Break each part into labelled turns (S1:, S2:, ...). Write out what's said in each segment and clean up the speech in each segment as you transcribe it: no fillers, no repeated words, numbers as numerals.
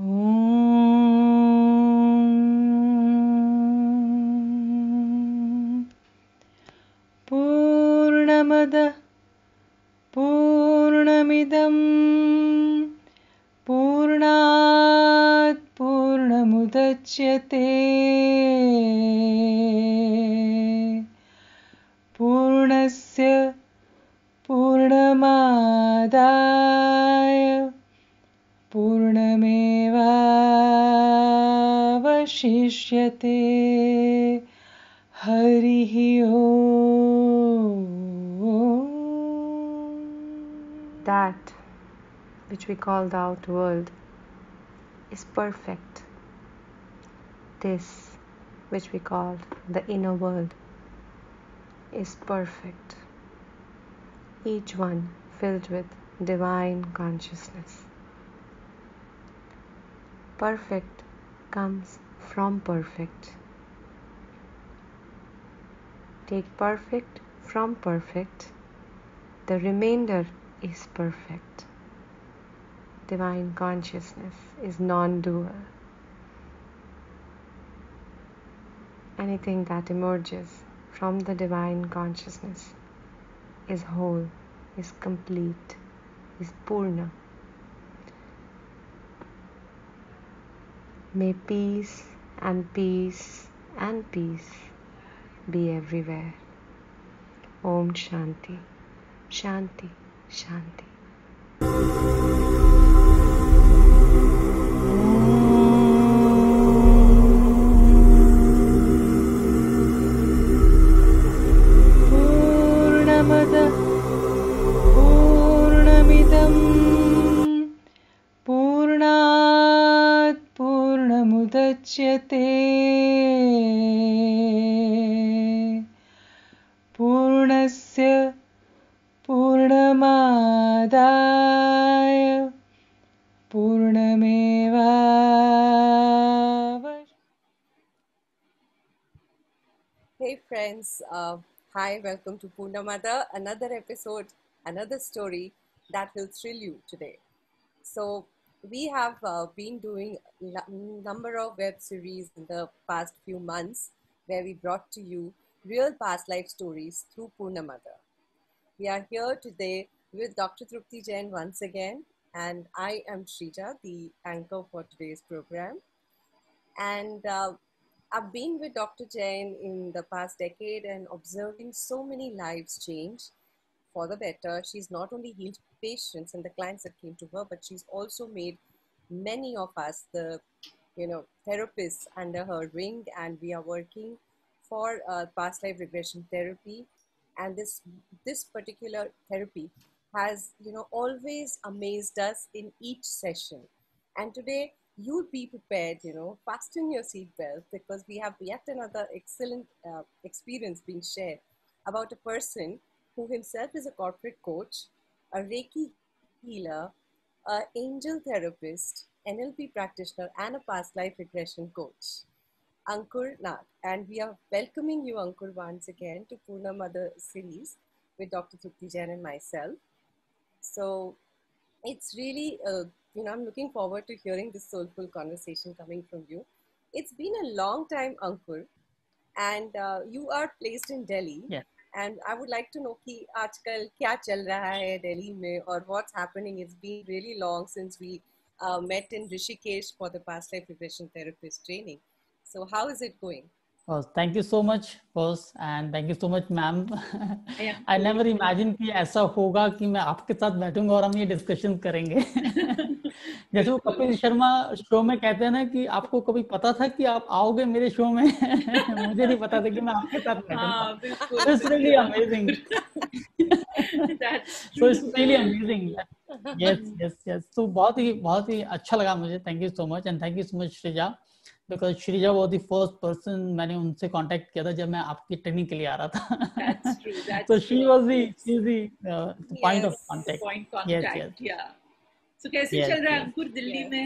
S1: ॐ पूर्णमदः पूर्णमिदं पूर्णात् पूर्णमुदच्यते पूर्णस्य पूर्णमादाय पूर्णमेवावशिष्यते हरिः ओम्.
S2: That which we call the outer world is perfect. This which we call the inner world is perfect. Each one filled with divine consciousness. Perfect comes from perfect. Take perfect from perfect. The remainder is perfect. Divine consciousness is non-dual. Anything that emerges from the divine consciousness is whole, is complete, is Purna. May peace and peace and peace be everywhere. Om Shanti, Shanti, Shanti.
S1: पूर्णमदः पूर्णमिदं पूर्णात् पूर्णमुदच्यते पूर्णस्य पूर्णमादाय पूर्णमेवावशिष्यते.
S3: Hey friends, hi, welcome to Purnamada, another episode, another story that will thrill you today. So we have been doing a number of web series in the past few months where we brought to you real past life stories through Purnamada. We are here today with Dr. Trupti Jain once again, and I am Shrija, the anchor for today's program. And I've been with Dr. Jain in the past decade and observing so many lives change for the better. She's not only healed patients and the clients that came to her, but she's also made many of us the therapists under her wing, and we are working for past life regression therapy. And this particular therapy has always amazed us in each session. And today you'll be prepared, fasten your seatbelt, because we have yet another excellent experience being shared about a person who himself is a corporate coach, a Reiki healer, an angel therapist, NLP practitioner, and a past life regression coach, Ankur Nag. And we are welcoming you, Ankur, once again to Purnamada series with Dr. Trupti Jain and myself. So it's really, I'm looking forward to hearing this soulful conversation coming from you. It's been a long time, Ankur, and you are placed in Delhi.
S4: Yeah.
S3: And I would like to know कि आजकल क्या चल रहा है दिल्ली में, और what's happening. It's been really long since we met in Rishikesh for the past life regression therapist training. So how is it going?
S4: Thank you so much first, and thank you so much, ma'am. I never imagined कि ऐसा होगा कि मैं आपके साथ बैठूंगा और हम ये डिस्कशन करेंगे. जैसे वो कपिल शर्मा शो में कहते हैं ना कि आपको कभी पता था कि आप आओगे मेरे शो में. मुझे नहीं पता था कि मैं आपके साथ बैठूंगा. It's really amazing. So it's really amazing. Yes. तो बहुत ही अच्छा लगा मुझे. Thank you so much, and thank you so much, Shrija. Because Shrija was the first person मैंने उनसे कांटेक्ट किया था जब मैं आपकी ट्रेनिंग के लिए आ रहा था.
S5: That's true.
S4: So she's the point of contact.
S5: Point contact.
S4: Yes.
S5: Yeah. So कैसे चल रहा है अंकुर दिल्ली में?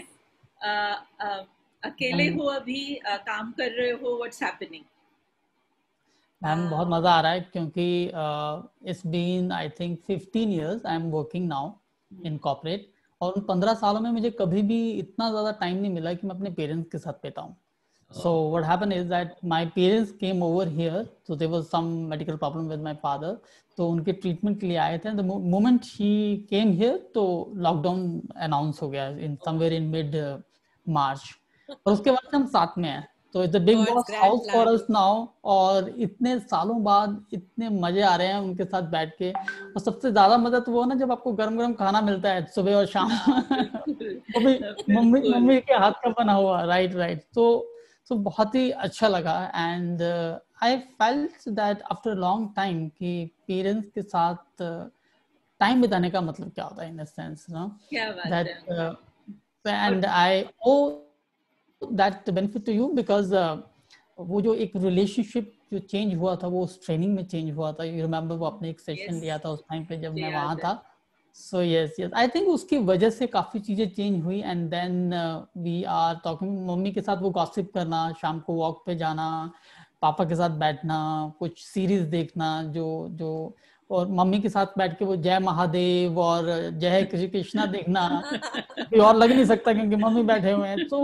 S5: अकेले हो अभी, काम कर रहे हो? What's happening?
S4: मैम बहुत मजा आ रहा है क्योंकि it's been I think 15 years I'm working now in corporate. और उन 15 सालों में मुझे कभी भी इतना ज़्यादा टाइम नहीं मिला कि मैं अपने पेरेंट्स के साथ बिताऊं. So what happened is that my parents came over here. So there was some medical problem with my father. तो उनके ट्रीटमेंट के लिए आए थे. The moment he came here, तो लॉकडाउन अनाउंस हो गया in somewhere in mid March. और उसके बाद से हम साथ में हैं. तो it's a big
S3: Oh, it's
S4: boss
S3: grand
S4: house for
S3: plan.
S4: us now. और इतने सालों बाद इतने मजे आ रहे हैं उनके साथ बैठ के. और सबसे ज्यादा मजा तो वो है ना जब आपको गरम गरम खाना मिलता है सुबह और शाम. वो भी मम्मी
S5: बिल्कुल
S4: के हाथ का बना हुआ. राइट. तो बहुत ही अच्छा लगा. And I felt that after long time कि पेरेंट्स के साथ टाइम बिताने का मतलब क्या होता है इन अ सेंस, नो
S5: क्या बात
S4: दैट.
S5: है.
S4: And I owe that benefit to you because वो जो एक रिलेशनशिप जो चेंज हुआ था वो उस ट्रेनिंग में चेंज हुआ था. यू रिमेम्बर वो आपने एक सेशन
S5: Yes,
S4: लिया था उस टाइम पे जब
S5: मुझे
S4: मैं वहां
S5: याद है.
S4: था. So yes, I think उसकी वजह से काफी चीजें चेंज हुई. And then we are talking. Mummy के साथ वो गॉसिप करना, शाम को वॉक पे जाना, पापा के साथ बैठना, कुछ सीरीज देखना जो जो और मम्मी के साथ बैठ के वो जय महादेव और जय श्री कृष्णा देखना. कोई और लग नहीं सकता क्योंकि मम्मी बैठे हुए हैं. तो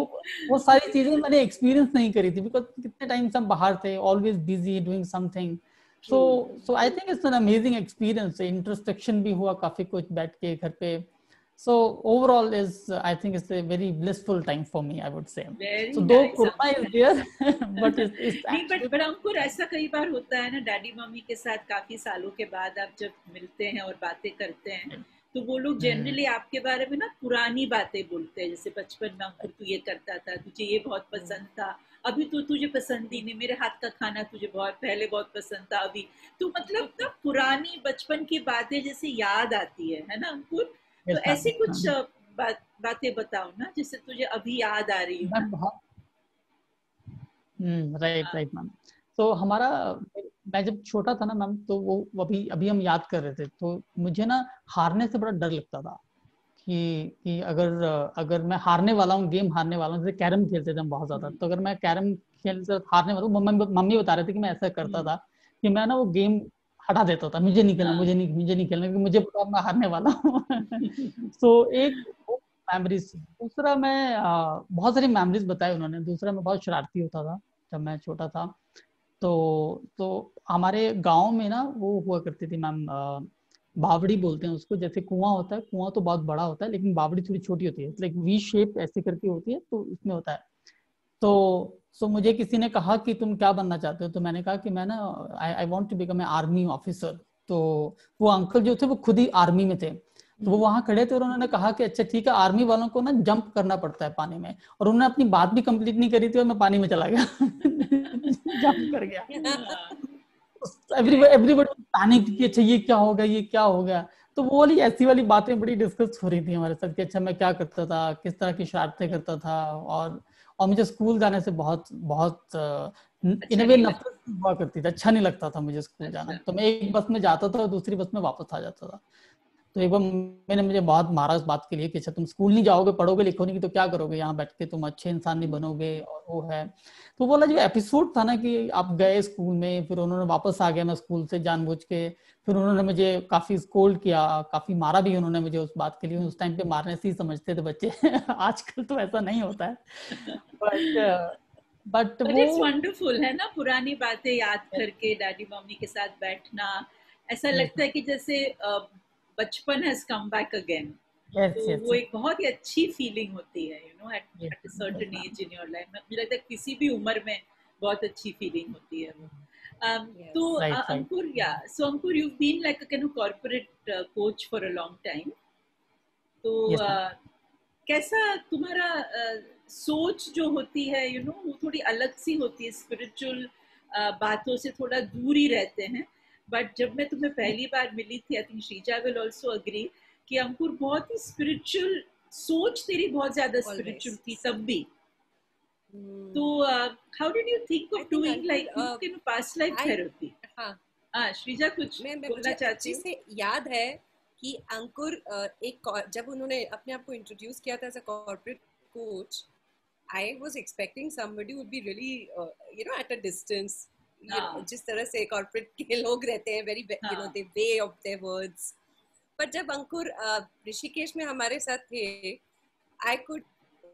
S4: वो सारी चीजें मैंने एक्सपीरियंस नहीं करी थी बिकॉज कितने टाइम से हम बाहर थे, always busy doing something. So I think it's an amazing experience. Introspection भी हुआ काफी कुछ बैठ के घर पे. So overall is I think it's a very blissful time for me, I would say.
S5: Very
S4: So though
S5: nice,
S4: corona is there, but it's
S5: नहीं
S4: actually
S5: but अंकुर ऐसा कई बार होता है ना डैडी मम्मी के साथ काफी सालों के बाद आप जब मिलते हैं और बातें करते हैं तो वो लोग जनरली आपके बारे में ना पुरानी बातें बोलते हैं. जैसे बचपन में अंकुर तू ये करता था, तुझे ये बहुत पसंद था, अभी तो तुझे पसंद ही नहीं, मेरे हाथ का खाना तुझे बहुत पहले बहुत पसंद था अभी. तो मतलब ना पुरानी बचपन की बातें जैसे याद आती है ना अंकुर. तो
S4: yes,
S5: ऐसी कुछ
S4: ma'am.
S5: बातें बताओ ना जिससे तुझे अभी याद आ रही हो ना.
S4: मैं बहुत राइट मैम. तो हमारा मैं जब छोटा था ना मैम तो वो अभी अभी हम याद कर रहे थे तो मुझे ना हारने से बड़ा डर लगता था कि अगर अगर मैं हारने वाला हूँ, गेम हारने वाला हूँ. जैसे कैरम खेलते थे हम बहुत ज्यादा. तो अगर मैं कैरम खेलते हारने वाला हूँ, मम्मी बता रहे थे कि मैं ऐसा करता था कि मैं ना वो गेम हटा देता था. मुझे नहीं खेलना, मुझे नहीं खेलना क्योंकि मुझे पता मैं हारने वाला हूँ. सो एक मेमोरीज. दूसरा मैं बहुत सारी मेमोरीज बताई उन्होंने. दूसरा मैं बहुत शरारती होता था जब मैं छोटा था. तो हमारे गांव में ना वो हुआ करती थी मैम, बावड़ी बोलते हैं उसको. जैसे कुआं होता है, कुआं तो बहुत बड़ा होता है लेकिन बावड़ी थोड़ी छोटी होती है, लाइक वी शेप ऐसे करके होती है. तो उसमें होता है. तो मुझे किसी ने कहा कि तुम क्या बनना चाहते हो. तो मैंने कहा कि मैं ना I want to become a army officer. तो वो अंकल जो थे वो खुद ही आर्मी में थे. तो वो वहां खड़े थे और उन्होंने कहा कि अच्छा ठीक है, आर्मी वालों को ना जंप करना पड़ता है पानी में. और उन्होंने अपनी बात भी कंप्लीट नहीं करी थी और मैं पानी में चला गया. जंप कर गया. एवरीबॉडी पैनिक कि अच्छा ये क्या हो गया, ये क्या हो गया. तो वो वाली ऐसी वाली बातें बड़ी डिस्कस हो रही थी हमारे साथ कि अच्छा मैं क्या करता था, किस तरह की शरारतें करता था. और मुझे स्कूल जाने से बहुत बहुत इन
S5: अच्छा
S4: अ वे
S5: नहीं लगता.
S4: नफरत हुआ करती थी. अच्छा नहीं लगता था मुझे स्कूल जाना.
S5: अच्छा.
S4: तो मैं एक बस में जाता था और दूसरी बस में वापस आ जाता था. तो एक बार मैंने मुझे बहुत मारा इस बात के लिए कि अच्छा तुम स्कूल नहीं जाओगे, पढ़ोगे लिखोगे नहीं तो क्या करोगे यहाँ बैठ के, तुम अच्छे इंसान नहीं बनोगे. और वो है. तो बोला जो एपिसोड था ना कि आप गए स्कूल में, फिर उन्होंने वापस आ गया मैं स्कूल से जानबूझ के. फिर उन्होंने मुझे काफी स्कोल्ड किया, काफी मारा भी उन्होंने मुझे उस बात के लिए. उस टाइम पे मारने से ही समझते थे बच्चे. आजकल तो ऐसा नहीं होता है. बट
S5: बट
S4: वो
S5: इट्स वंडरफुल है ना पुरानी बातें याद करके डैडी मम्मी के साथ बैठना. ऐसा लगता है कि जैसे बचपन हैज कम बैक अगेन. तो वो एक बहुत ही अच्छी फीलिंग होती है you know at a certain age in your life. मुझे लगता है किसी भी उम्र में बहुत अच्छी फीलिंग होती है वो. तो अंकुर सो अंकुर you've been like a kind of corporate coach for a long time. तो कैसा तुम्हारा सोच जो होती है यू नो वो थोड़ी अलग सी होती है. स्पिरिचुअल बातों से थोड़ा दूर ही रहते हैं. बट जब मैं तुम्हें पहली बार मिली थी, I think Srija will also agree कि अंकुर बहुत ही स्पिरिचुअल, सोच तेरी बहुत ज्यादा स्पिरिचुअल थी तब भी. तो how did you think of doing like in past life therapy? हाँ श्रीजा कुछ बोलना चाहती हूँ.
S3: याद है कि अंकुर एक जब उन्होंने अपने आप को इंट्रोड्यूस किया था as a corporate coach, I was expecting somebody would be really you know at a distance. जिस तरह से कॉर्पोरेट के लोग रहते हैं, very you know they weigh of their words. पर जब अंकुर ऋषिकेश में हमारे साथ थे, I could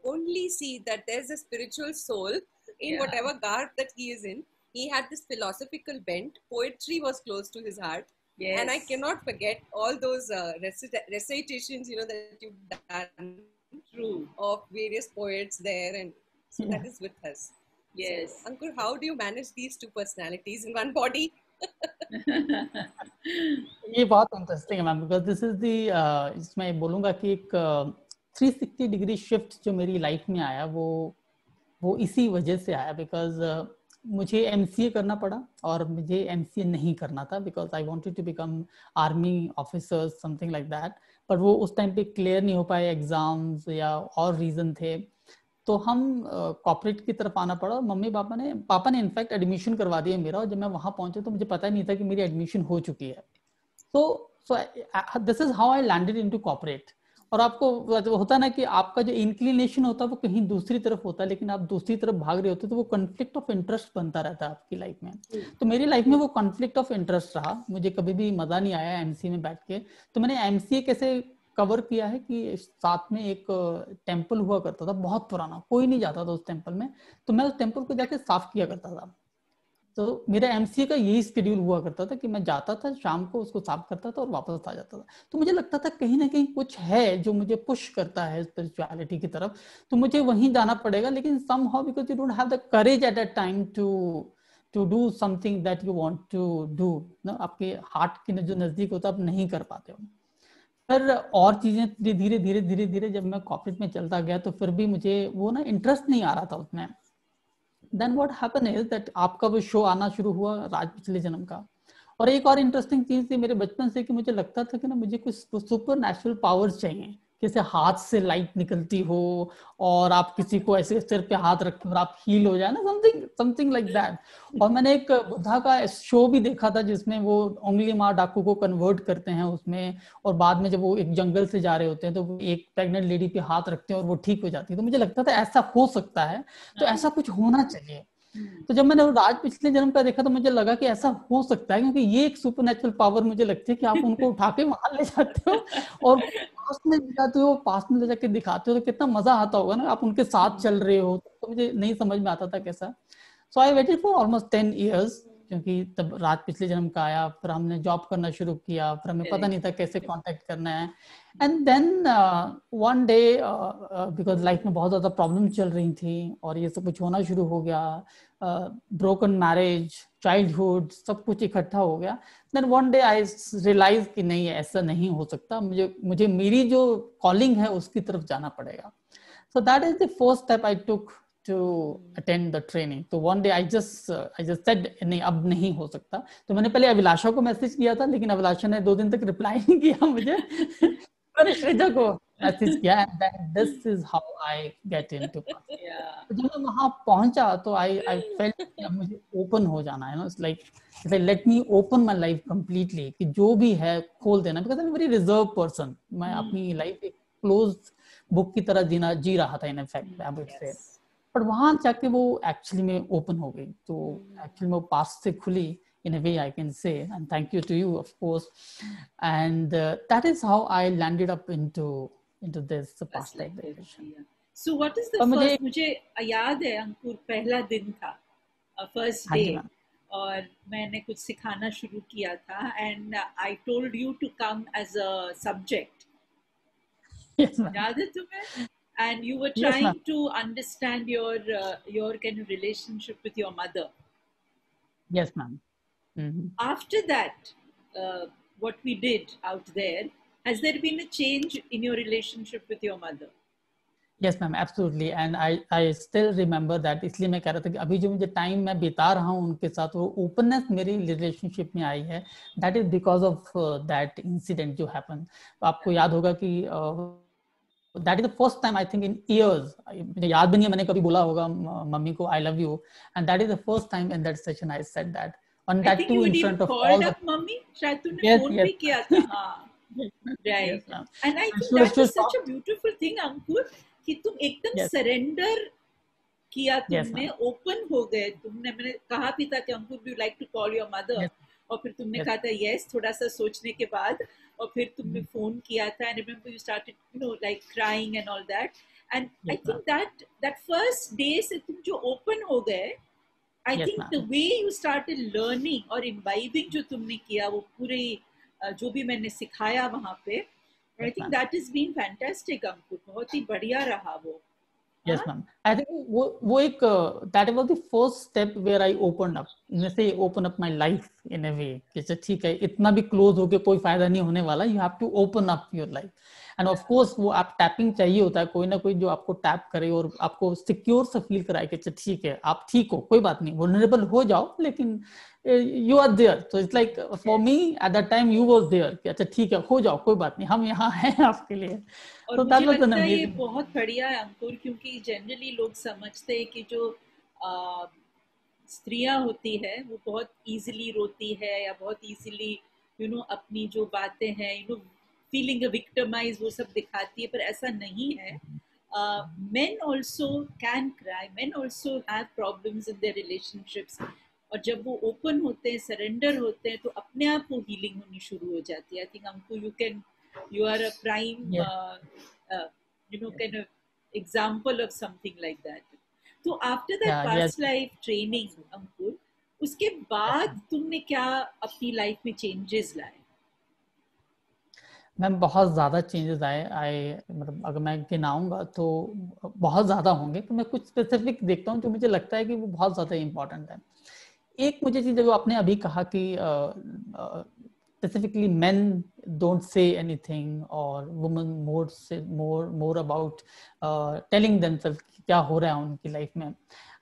S3: only see that there's a spiritual soul in whatever garb that he is in. He had this philosophical bent. Poetry was close to his heart. Yes. And I cannot forget all those recitations, that you've done. True. Of various poets there, and so that is with us. Yes. So, Ankur, how do you manage these two personalities in one body?
S4: ये बहुत interesting है ma'am, because this is the इसमें बोलूँगा कि एक 360 degree shift जो मेरी life में आया वो इसी वजह से आया, बिकॉज मुझे एमसीए करना पड़ा और मुझे एमसीए नहीं करना था because I wanted to become army officer something like that, पर वो उस टाइम पे क्लियर नहीं हो पाए, एग्जाम्स या और रीजन थे, तो हम कॉर्पोरेट की तरफ आना पड़ा। मम्मी पापा ने इनफैक्ट एडमिशन करवा दिया मेरा, और जब मैं वहां पहुंचा तो मुझे पता नहीं था कि मेरी एडमिशन हो चुकी है। So this is how I landed into corporate. और आपको होता है ना कि आपका जो इंक्लिनेशन होता है वो कहीं दूसरी तरफ होता है, लेकिन आप दूसरी तरफ भाग रहे होते हैं तो वो कॉन्फ्लिक्ट ऑफ इंटरेस्ट बनता रहता है आपकी लाइफ में। तो मेरी लाइफ में वो कॉन्फ्लिक्ट ऑफ इंटरेस्ट रहा, मुझे कभी भी मजा नहीं आया एमसीए में बैठ के। तो मैंने एमसीए कैसे कवर किया है कि साथ में एक टेम्पल हुआ करता था बहुत पुराना, कोई नहीं जाता था उस टेम्पल में, तो मैं उस टेम्पल को जाके साफ किया करता था। तो मेरा एमसीए का यही शेड्यूल हुआ करता था कि मैं जाता था, शाम को उसको साफ करता था और वापस आ जाता था। तो मुझे लगता था कहीं ना कहीं कुछ है जो मुझे पुश करता है स्पिरिचुअलिटी की तरफ, तो मुझे वहीं जाना पड़ेगा। लेकिन somehow because you don't have the courage at that time to do something that you want to do, ना आपके हार्ट के जो नजदीक होता है आप नहीं कर पाते हो। पर और चीजें धीरे धीरे जब मैं कॉर्पोरेट में चलता गया तो फिर भी मुझे वो ना इंटरेस्ट नहीं आ रहा था उसमें। Then what happened is that आपका वो शो आना शुरू हुआ राज पिछले जन्म का। और एक और इंटरेस्टिंग चीज थी मेरे बचपन से कि मुझे लगता था कि ना मुझे कुछ सुपर नेचुरल पावर्स चाहिए, जैसे हाथ से लाइट निकलती हो और आप किसी को ऐसे सिर पे हाथ रखें और आप हील हो जाए ना, समथिंग लाइक दैट। और मैंने एक बुद्धा का शो भी देखा था जिसमें वो उंगली मार डाकू को कन्वर्ट करते हैं उसमें, और बाद में जब वो एक जंगल से जा रहे होते हैं तो वो एक प्रेग्नेंट लेडी पे हाथ रखते हैं और वो ठीक हो जाती है। तो मुझे लगता था ऐसा हो सकता है, तो ऐसा कुछ होना चाहिए। तो जब मैंने राज पिछले जन्म का देखा तो मुझे लगा कि ऐसा हो सकता है, क्योंकि ये एक सुपरनेचुरल पावर मुझे लगती है कि आप उनको उठा के वहां ले जाते हो और पास में ले जाते हो, पास में ले जाके दिखाते हो, तो कितना मजा आता होगा ना, आप उनके साथ चल रहे हो। तो मुझे नहीं समझ में आता था कैसा। So I waited for almost 10 years, क्योंकि तब रात पिछले जन्म का आया, फिर हमने जॉब करना शुरू किया, फिर हमें पता नहीं था कैसे कांटेक्ट करना है। And then one day because life में बहुत ज्यादा प्रॉब्लम चल रही थी और ये सब कुछ होना शुरू हो गया, ब्रोकन मैरिज, चाइल्डहुड, सब कुछ इकट्ठा हो गया। Then one day I realise कि नहीं ऐसा नहीं हो सकता, मुझे मेरी जो कॉलिंग है उसकी तरफ जाना पड़ेगा। So that is the first step I took to attend the training. तो one day I just said नहीं अब नहीं हो सकता। तो मैंने पहले अभिलाषा को मैसेज किया था, लेकिन अभिलाषा ने 2 दिन तक रिप्लाई नहीं किया मुझे। मैंने श्रीजा को मैसेज किया and then this is how I get into जब मैं वहां पहुंचा तो I felt कि मुझे ओपन हो जाना है ना, it's like let me open my life completely, कि जो भी है खोल देना, because I'm a very reserved person। मैं अपनी लाइफ एक क्लोज बुक की तरह जी रहा था in effect, I would say। पर वहां जाके वो एक्चुअली में ओपन हो गई, तो एक्चुअली वो पास से खुली in a way I can say, and thank you to you of course, and that is how I landed up into this past life regression.
S5: So what is the first, मुझे याद है अंकुर पहला दिन था, first day, और मैंने कुछ सिखाना शुरू किया था and I told you to come as a subject. याद है तुम्हें? And you were trying to understand your kind of relationship with your mother.
S4: Yes, ma'am. Mm-hmm.
S5: After that, what we did out there, has there been a change in your relationship with your mother?
S4: Yes, ma'am, absolutely. And I still remember that. इसलिए मैं कह रहा था कि अभी जो मुझे time मैं बिता रहा हूँ उनके साथ, वो ओपननेस मेरी रिलेशनशिप में आई है, that is because of that incident जो happened. आपको याद होगा कि that is the first time I think in years, मुझे याद भी नहीं है मैंने कभी बोला होगा मम्मी को I love you, and that is the first time in that session I said that, and that too in front of all the
S5: mummy, शायद तूने फोन भी किया था, हाँ, right, and I think that is such a beautiful thing अंकुर, कि तुम एकदम surrender किया, तुमने open हो गए, तुमने, मैंने कहा भी था कि अंकुर, do you like to call your mother, और फिर तुमने कहा था यस थोड़ा सा सोचने के बाद, और फिर तुमने फोन किया था, and remember you started you know like crying and all that, and I think that first day से तुम जो ओपन हो गए, I think the way you started learning और imbibing जो तुमने किया, वो पूरे जो भी मैंने सिखाया वहाँ पे, I think that has been fantastic, अंकुर, बहुत ही बढ़िया रहा वो.
S4: Yes, ma'am. I think वो एक that was the first step where I opened up. जैसे open up my life in a way. जैसे ठीक है, इतना भी close होके कोई फायदा नहीं होने वाला. You have to open up your life. And of course वो आप टैपिंग चाहिए होता है, कोई ना कोई जो आपको टैप करे और आपको सिक्योर सा फील कराए कि अच्छा ठीक है, आप ठीक हो, कोई बात नहीं, वल्नरेबल हो जाओ, लेकिन you are there. So it's like for me at that time you was there कि अच्छा ठीक है, हो जाओ, कोई बात नहीं, हम यहाँ हैं आपके लिए.
S5: और मुझे लगता है ये बहुत बढ़िया है अंकुर, क्योंकि जनरली लोग समझते हैं कि जो स्त्रियां होती है वो बहुत इजीली रोती है या बहुत इजीली यू नो अपनी जो बातें हैं यू नो फीलिंग विक्टिमाइज वो सब दिखाती है, पर ऐसा नहीं है. men also can cry, men also have problems in their relationships, और जब वो ओपन होते हैं, सरेंडर होते हैं, तो अपने आप वो हीलिंग होनी शुरू हो जाती है. I think Ankur you are a prime you know kind of example of something like that. So after that past life training अंकुर, उसके बाद तुमने क्या अपनी लाइफ में चेंजेस लाए?
S4: मैम बहुत ज़्यादा चेंजेस आए मतलब अगर मैं गिनाऊंगा तो बहुत ज़्यादा होंगे, तो मैं कुछ स्पेसिफिक देखता हूँ जो मुझे लगता है कि वो बहुत ज़्यादा इम्पोर्टेंट है. एक मुझे चीज़ जो आपने अभी कहा कि specifically men don't say anything or women more about telling themselves क्या हो रहा है उनकी लाइफ में.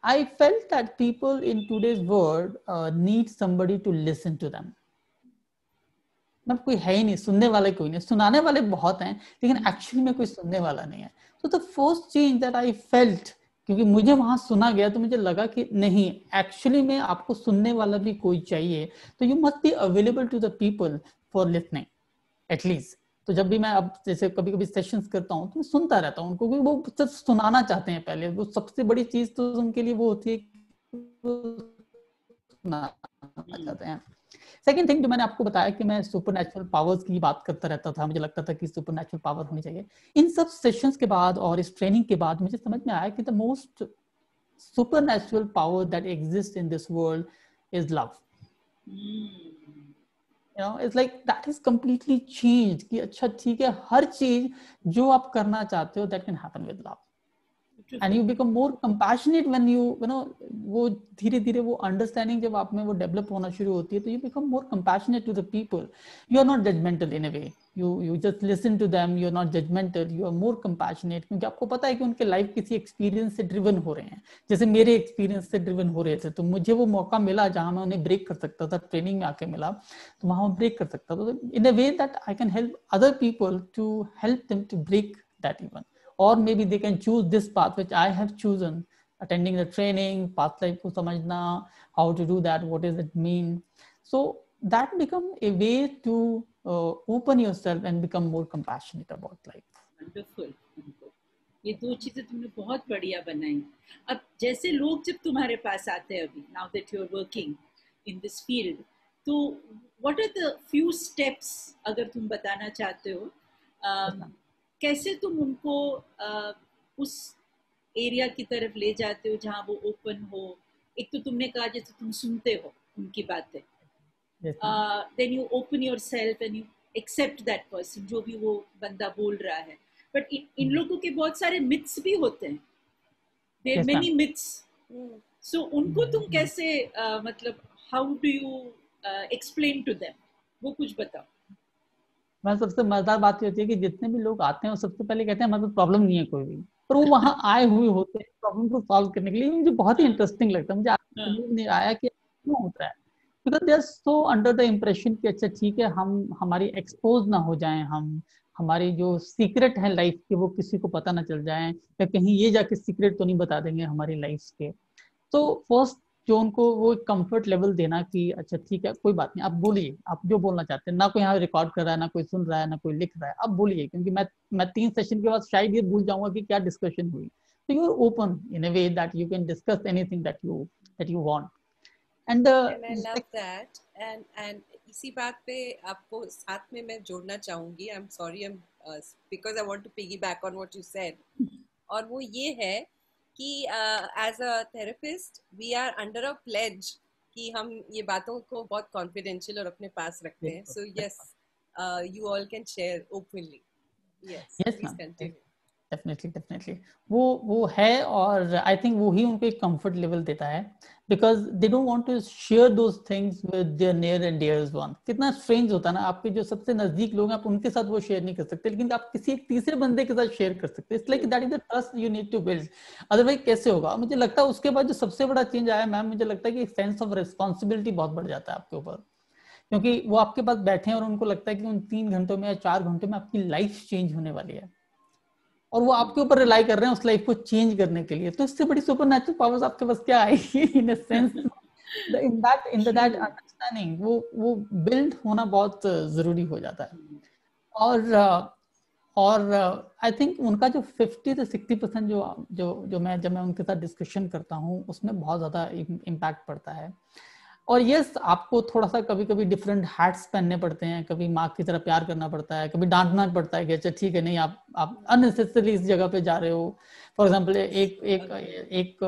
S4: I felt that people in today's world need somebody to listen to them. मतलब कोई है ही नहीं, सुनने वाले कोई नहीं, सुनाने वाले बहुत हैं लेकिन एक्चुअली में कोई सुनने वाला नहीं है. So the first change that I felt, क्योंकि मुझे वहां सुना गया तो मुझे लगा कि नहीं, एक्चुअली में आपको सुनने वाला भी कोई चाहिए, तो you must be available to the people for listening at least. तो जब भी मैं अब जैसे कभी कभी सेशंस करता हूँ तो मैं सुनता रहता हूँ उनको, क्योंकि वो सिर्फ सुनाना चाहते हैं पहले. वो सबसे बड़ी चीज तो उनके लिए वो होती है सुनाना चाहते हैं. सेकेंड थिंग जो मैंने आपको बताया कि मैं सुपरनैचुरल पावर्स की बात करता रहता था, मुझे लगता था कि सुपरनैचुरल पावर होनी चाहिए. इन सब सेशंस के बाद और इस ट्रेनिंग के बाद मुझे समझ में आया कि the most supernatural power that exist in this world is love. You know, it's like that is completely changed कि अच्छा ठीक है, हर चीज जो आप करना चाहते हो that can happen with love. And you become more compassionate when you know वो धीरे धीरे वो understanding जब आप में वो develop होना शुरू होती है, तो you become more compassionate to the people. You are not judgmental in a way. You just listen to them. You are not judgmental. You are more compassionate, क्योंकि आपको पता है कि उनके लाइफ किसी experience से driven हो रहे हैं, जैसे मेरे experience से driven हो रहे थे. तो मुझे वो मौका मिला जहाँ मैं उन्हें break कर सकता था, ट्रेनिंग में आके मिला, तो वहाँ मैं break कर सकता था. In a way that I can help other people to help them to break that even. Or maybe they can choose this path which I have chosen, attending the training, past life को समझना, how to do that, what does it mean. So that become a way to open yourself and become more compassionate about life.
S5: Wonderful. ये दो चीजें तुमने बहुत बढ़िया बनाई. अब जैसे लोग जब तुम्हारे पास आते हैं अभी, now that you are working in this field, तो what are the few steps अगर तुम बताना चाहते हो, कैसे तुम उनको उस एरिया की तरफ ले जाते हो जहाँ वो ओपन हो? एक तो तुमने कहा जैसे तुम सुनते हो उनकी बातें, then you open yourself and you accept that person, जो भी वो बंदा बोल रहा है. बट इन लोगों के बहुत सारे मिथ्स भी होते हैं, there are many myths. So उनको तुम कैसे मतलब how do you explain to them, वो कुछ बताओ.
S4: मैं सबसे मजेदार बात ये होती है कि जितने भी लोग आते हैं वो सबसे पहले कहते हैं हमारे प्रॉब्लम नहीं है कोई भी, पर वो वहाँ आए हुए होते हैं प्रॉब्लम को सॉल्व करने के लिए. मुझे बहुत ही इंटरेस्टिंग लगता है, मुझे समझ नहीं आया कि क्यों होता है, because they are so under the impression कि अच्छा ठीक है, हम हमारी एक्सपोज ना हो जाएं, हम हमारी जो सीक्रेट है लाइफ के वो किसी को पता ना चल जाए, या कहीं ये जाके सीक्रेट तो नहीं बता देंगे हमारी लाइफ के. तो फर्स्ट जो उनको वो कंफर्ट लेवल देना कि अच्छा ठीक है, कोई बात नहीं, आप बोलिए, आप जो बोलना चाहते हैं, ना कोई यहाँ रिकॉर्ड कर रहा है, ना कोई सुन रहा है, ना कोई लिख रहा है, आप बोलिए, क्योंकि मैं 3 सेशन के बाद शायद ये भूल जाऊंगा कि क्या डिस्कशन हुई. तो you are open in a way that you can discuss anything that you want. And
S3: I love that. And इसी बात पे आपको साथ में मैं जोड़ना चाहूंगी. I'm sorry, because I want to piggyback on what you said. और वो ये है कि as a therapist we are under a pledge कि हम ये बातों को बहुत confidential और अपने पास रखते हैं. So yes, you all can share openly. Yes, please continue.
S4: Definitely वो है. और आई थिंक वो ही उनको एक कंफर्ट लेवल देता है, because they don't want to share those things with their near and dears one. कितना स्ट्रेंज होता है ना, आपके जो सबसे नजदीक लोग हैं आप उनके साथ वो शेयर नहीं कर सकते, लेकिन आप किसी एक तीसरे बंदे के साथ शेयर कर सकते हैं. It's like that is the trust you need to build. Otherwise कैसे होगा? मुझे लगता है उसके बाद जो सबसे बड़ा चेंज आया मैम, मुझे लगता है कि सेंस ऑफ रिस्पॉन्सिबिलिटी बहुत बढ़ जाता है आपके ऊपर, क्योंकि वो आपके पास बैठे हैं और उनको लगता है कि उन 3 घंटों में या 4 घंटों में आपकी लाइफ चेंज होने वाली है, और वो आपके ऊपर रिलाई कर रहे हैं उस लाइफ को चेंज करने के लिए. तो इससे बड़ी सुपरनैचुरल पावर्स आपके पास क्या आएगी? In a sense in that understanding वो बिल्ड होना बहुत जरूरी हो जाता है. और आई थिंक उनका जो 50 से 60% जो मैं जब मैं उनके साथ डिस्कशन करता हूँ उसमें बहुत ज्यादा इम्पैक्ट पड़ता है. और यस, आपको थोड़ा सा कभी कभी डिफरेंट हैट्स पहनने पड़ते हैं, कभी माँ की तरह प्यार करना पड़ता है, कभी डांटना पड़ता है कि अच्छा ठीक है, नहीं आप अननेसेसरी इस जगह पे जा रहे हो. फॉर एग्जांपल एक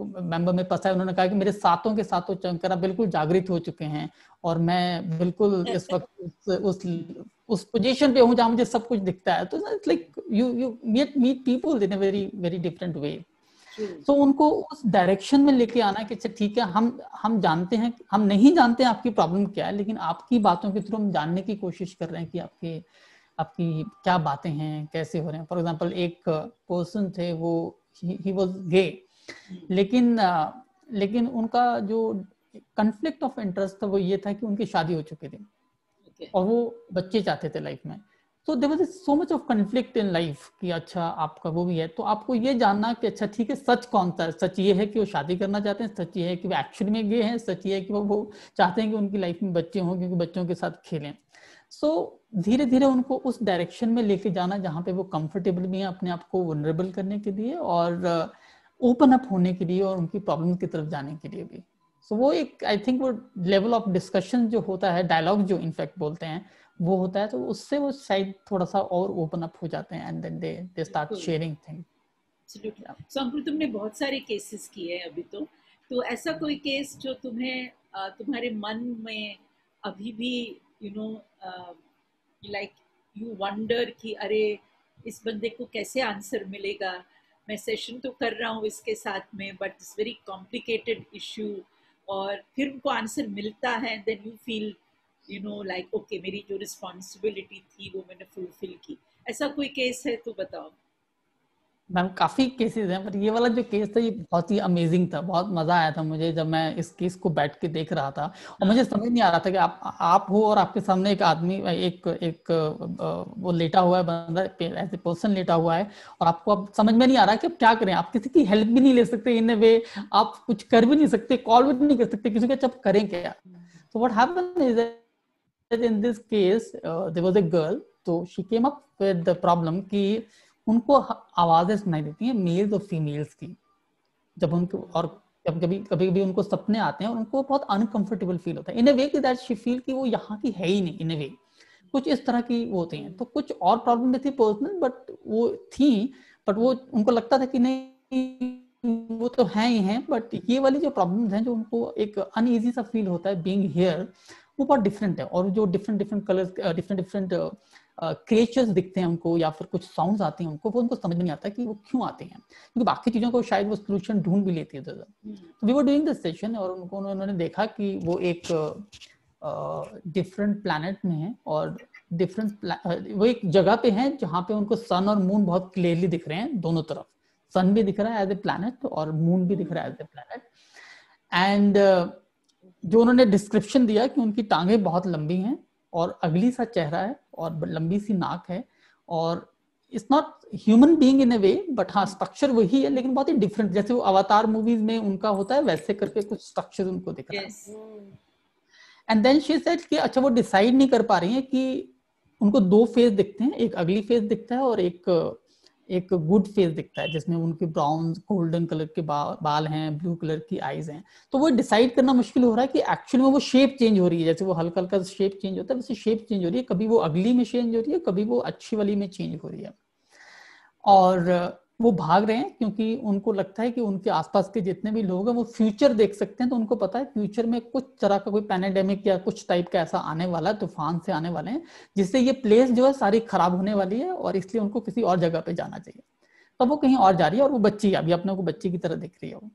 S4: मेंबर में फंसा है, उन्होंने कहा कि मेरे सातों के सातों चंकरा बिल्कुल जागृत हो चुके हैं और मैं बिल्कुल इस वक्त उस पोजीशन पे हूँ जहाँ मुझे सब कुछ दिखता है. तो it's like you meet people in a very very different way. तो उनको उस डायरेक्शन में लेके आना कि अच्छा ठीक है, हम जानते हैं, हम नहीं जानते हैं आपकी प्रॉब्लम क्या है, लेकिन आपकी बातों के थ्रू हम जानने की कोशिश कर रहे हैं कि आपकी क्या बातें हैं, कैसे हो रहे हैं. फॉर एग्जांपल एक पर्सन थे, वो ही वाज गे, लेकिन उनका जो कॉन्फ्लिक्ट ऑफ इंटरेस्ट था वो ये था कि उनकी शादी हो चुकी थी और वो बच्चे चाहते थे लाइफ में. तो there was so much of conflict in life कि अच्छा आपका वो भी है. तो आपको ये जानना कि अच्छा ठीक है, सच कौन सा है? सच ये है कि वो शादी करना चाहते हैं, सच ये है कि वो एक्चुअली में गे हैं, सच ये है कि वो चाहते हैं कि उनकी लाइफ में बच्चे हों क्योंकि बच्चों के साथ खेलें. सो धीरे धीरे उनको उस डायरेक्शन में लेके जाना जहाँ पे वो कंफर्टेबल भी है अपने आप को वनरेबल करने के लिए और ओपन अप होने के लिए और उनकी प्रॉब्लम की तरफ जाने के लिए भी. सो वो एक आई थिंक वो लेवल ऑफ डिस्कशन जो होता है, डायलॉग जो इनफैक्ट बोलते हैं, वो होता है. तो उससे वो शायद थोड़ा सा और ओपन अप हो जाते हैं and then they start sharing things.
S5: So Ankur, तुमने बहुत सारे केसेस किए हैं अभी, तो ऐसा कोई केस जो तुम्हें तुम्हारे मन में अभी भी you know like you wonder कि अरे इस बंदे को कैसे आंसर मिलेगा, मैं सेशन तो कर रहा हूँ इसके साथ में but it's very complicated issue, और फिर उनको आंसर मिलता है, then you feel you know like okay, मेरी जो रिस्पॉन्सिबिलिटी थी वो मैंने फुलफिल की. ऐसा कोई केस है तो बताओ.
S4: मैम काफी केसेस हैं, पर ये वाला जो केस था ये बहुत ही अमेजिंग था. बहुत मजा आया था मुझे जब मैं इस केस को बैठ के देख रहा था और मुझे समझ नहीं आ रहा था कि आप हो और आपके सामने एक आदमी एक वो लेटा हुआ है, बंदा ऐसे पर्सन लेटा हुआ है और आपको अब समझ में नहीं आ रहा कि आप क्या करें. आप किसी की हेल्प भी नहीं ले सकते इन वे, आप कुछ कर भी नहीं सकते, कॉल भी नहीं कर सकते किसी को, आप करें क्या. So what happened is that in this case there was a girl, so she came up with the problem कि उनको आवाजें सुनाई देती हैं मेल्स और फीमेल्स की जब उनको, और कभी उनको सपने आते हैं और उनको बहुत अनकंफर्टेबल फील होता है इन अ वे कि दैट शी फील कि वो यहाँ की है ही नहीं. इन अ वे कुछ इस तरह की वो होती हैं. तो कुछ और प्रॉब्लम में थी पर्सनल, बट वो थी, बट वो उनको लगता था कि नहीं वो तो है ही है, बट ये वाली जो प्रॉब्लम्स हैं जो उनको एक अनईजी सा फील होता है बीइंग हियर, वो बहुत डिफरेंट है. और जो डिफरेंट कलर्स, डिफरेंट क्रिएचर्स दिखते हैं उनको या फिर कुछ साउंड्स आते हैं उनको, वो उनको समझ नहीं आता कि वो क्यों आते हैं, क्योंकि बाकी चीजों को शायद वो सोल्यूशन ढूंढ भी लेती है. तो we were doing this session और उन्होंने देखा कि वो एक डिफरेंट प्लैनेट में है और वो एक जगह पे है जहाँ पे उनको सन और मून बहुत क्लियरली दिख रहे हैं दोनों तरफ. सन भी दिख रहा है एज ए प्लैनेट और मून भी दिख रहा है एज ए प्लैनेट. एंड जो उन्होंने डिस्क्रिप्शन दिया कि उनकी टांगें बहुत लंबी हैं और अगली सा चेहरा है और लंबी सी नाक है, और it's not human being in a way, but हाँ स्ट्रक्चर वही है लेकिन बहुत ही डिफरेंट, जैसे वो अवतार मूवीज में उनका होता है वैसे करके कुछ स्ट्रक्चर उनको दिख रहा है. एंड देन शी सेड कि अच्छा वो डिसाइड नहीं कर पा रही है कि उनको 2 फेस दिखते हैं, एक अगली फेस दिखता है और एक एक गुड फेस दिखता है जिसमें उनके ब्राउन गोल्डन कलर के बाल हैं, ब्लू कलर की आईज हैं, तो वो डिसाइड करना मुश्किल हो रहा है कि एक्चुअली में वो शेप चेंज हो रही है, जैसे वो हल्का हल्का शेप चेंज होता है वैसे शेप चेंज हो रही है, कभी वो अगली में चेंज हो रही है, कभी वो अच्छी वाली में चेंज हो रही है। और वो भाग रहे हैं क्योंकि उनको लगता है कि उनके आसपास के जितने भी लोग हैं वो फ्यूचर देख सकते हैं, तो उनको पता है फ्यूचर में कुछ तरह का कोई पैंडेमिक या कुछ टाइप का ऐसा आने वाला है, तूफान से आने वाले हैं, जिससे ये प्लेस जो है सारी खराब होने वाली है और इसलिए उनको किसी और जगह पे जाना चाहिए। तो वो कहीं और जा रही है और वो बच्ची अभी अपने को बच्ची की तरह दिख रही है वो।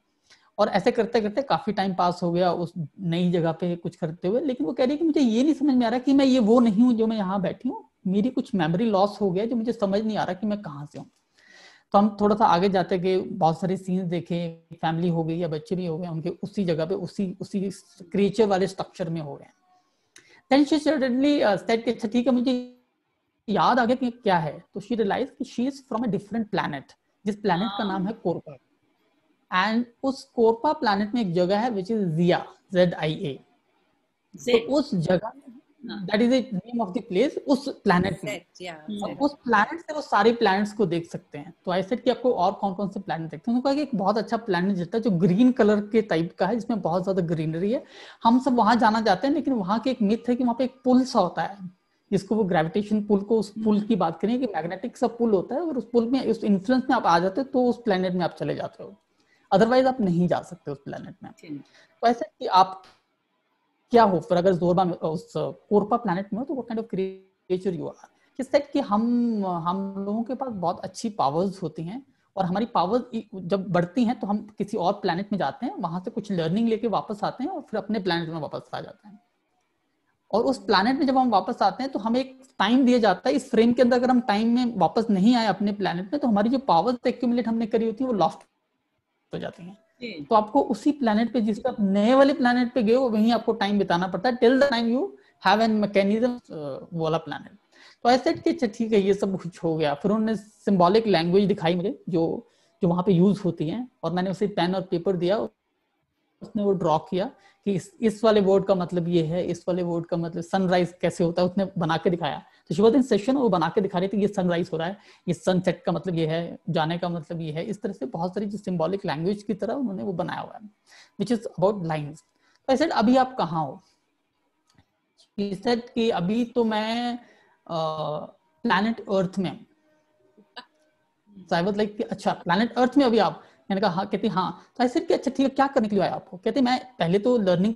S4: और ऐसे करते करते काफी टाइम पास हो गया उस नई जगह पे कुछ करते हुए, लेकिन वो कह रही है कि मुझे ये नहीं समझ में आ रहा कि मैं ये वो नहीं हूँ जो मैं यहाँ बैठी हूँ, मेरी कुछ मेमोरी लॉस हो गया जो मुझे समझ नहीं आ रहा कि मैं कहाँ से हूँ। तो हम थोड़ा सा आगे जाते गए, बहुत सारे सीन्स देखे, फैमिली हो गई या बच्चे भी हो गए उनके उसी जगह पे उसी क्रिएचर वाले स्ट्रक्चर में हो गए। देन शी सडनली सेड कि अच्छा ठीक है, मुझे याद आ गया कि क्या है, तो शी रियलाइज कि she is from a different planet, जिस प्लैनेट का नाम है कोरपा। एंड उस कोरपा प्लैनेट में एक जगह है विच इज जिया, ZIA। तो उस जगह that is the name of the place, उस प्लैनेट में, और उस प्लैनेट से वो सारे प्लैनेट्स को देख सकते हैं। तो आई सेड कि आपको और कौन कौन से प्लैनेट देखते हैं, उन्होंने कहा कि एक बहुत अच्छा प्लैनेट जितना है जो ग्रीन कलर के टाइप का है, जिसमें बहुत ज्यादा ग्रीनरी है, हम सब वहां जाना चाहते हैं, लेकिन वहां की एक मिथ है कि वहां पे एक पुल सा होता है, जिसको वो ग्रेविटेशन पुल को, उस पुल की बात करें कि मैग्नेटिक सा पुल होता है, और उस पुल में उस इन्फ्लुएंस में आप आ जाते हो तो उस प्लैनेट में आप चले जाते हो, अदरवाइज आप नहीं जा सकते उस प्लैनेट में। तो ऐसे कि आप क्या हो फिर अगर जोरबा में उस कोरपा प्लैनेट में हो, तो वो kind of creature you are. किस टाइप कि हम लोगों के पास बहुत अच्छी पावर्स होती हैं, और हमारी पावर्स जब बढ़ती हैं तो हम किसी और प्लैनेट में जाते हैं, वहां से कुछ लर्निंग लेके वापस आते हैं और फिर अपने प्लैनेट में वापस आ जाते हैं। और उस प्लैनेट में जब हम वापस आते हैं तो हमें एक टाइम दिया जाता है, इस फ्रेम के अंदर अगर हम टाइम में वापस नहीं आए अपने प्लैनेट में, तो हमारी जो पावर्स एक्यूमुलेट हमने करी होती है वो लॉस्ट हो जाती हैं। तो आपको उसी प्लैनेट पे, जिस पे आप नए वाले प्लैनेट पे गए हो, वहीं आपको टाइम बिताना पड़ता है till the time you have an mechanism वाला प्लैनेट। तो ऐसे कि ठीक है ये सब कुछ हो गया। फिर उन्होंने सिंबॉलिक लैंग्वेज दिखाई मुझे जो वहां पे यूज होती है, और मैंने उसे पेन और पेपर दिया, उसने वो ड्रॉ किया कि इस वाले वर्ड का मतलब ये है, इस वाले वर्ड का मतलब सनराइज कैसे होता है, उसने बना के दिखाया। तो शी वाज इन सेशन, वो बना के दिखा रही थी ये सनराइज हो रहा है, ये सनसेट का मतलब ये है, जाने का मतलब ये है। इस तरह से बहुत सारी जो सिंबॉलिक लैंग्वेज की तरह उन्होंने वो बनाया हुआ है, विच इज अबाउट लाइन्स। तो आई सेड अभी आप कहाँ हो? शी सेड कि अभी तो मैं प्लैनेट अर्थ में हूँ। So I was like, अच्छा प्लैनेट अर्थ में अभी आप? मैंने कहा हाँ। कहती हाँ। तो ऐसे कि अच्छा ठीक है, क्या करने के लिए आया आपको? कहते मैं पहले तो लर्निंग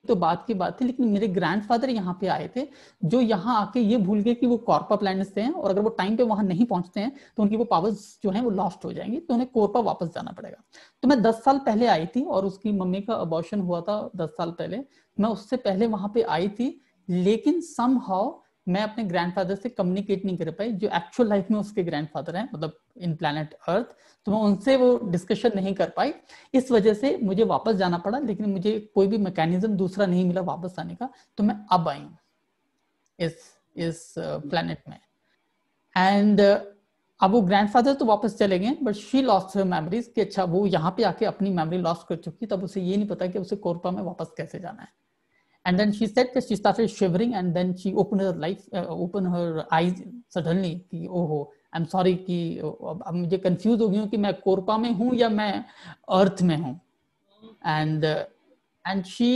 S4: तो बात की बात थी, लेकिन मेरे ग्रैंडफादर यहाँ पे आए थे जो यहाँ आके ये भूल गए कि वो कॉर्पा प्लैनेट से हैं, और अगर वो टाइम पे वहां नहीं पहुंचते हैं तो उनकी वो पावर्स जो हैं वो लॉस्ट हो जाएंगी, तो उन्हें कोरपा वापस जाना पड़ेगा। तो मैं 10 साल पहले आई थी, और उसकी मम्मी का अबॉर्शन हुआ था 10 साल पहले, मैं उससे पहले वहां पे आई थी, लेकिन समहाउ मैं अपने ग्रैंडफादर से कम्युनिकेट नहीं कर पाई, जो एक्चुअल लाइफ में उसके ग्रैंडफादर हैं, मतलब इन प्लैनेट अर्थ। तो मैं उनसे वो डिस्कशन नहीं कर पाई, इस वजह से मुझे वापस जाना पड़ा, लेकिन मुझे कोई भी मैकेनिज्म दूसरा नहीं मिला वापस आने का, तो मैं अब आई हूँ इस प्लैनेट में। एंड अब वो ग्रैंडफादर तो वापस चले गए, but she lost her memories कि अच्छा वो यहाँ पे आके अपनी मेमोरी लॉस्ट कर चुकी, तब उसे ये नहीं पता कि उसे कोरपा में वापस कैसे जाना है। And then she said that she started shivering, and then she opened her eyes suddenly कि ओहो I'm sorry कि अब मुझे कंफ्यूज हो गई हूँ कि मैं कोरपा में हूँ या मैं अर्थ में हूँ। and she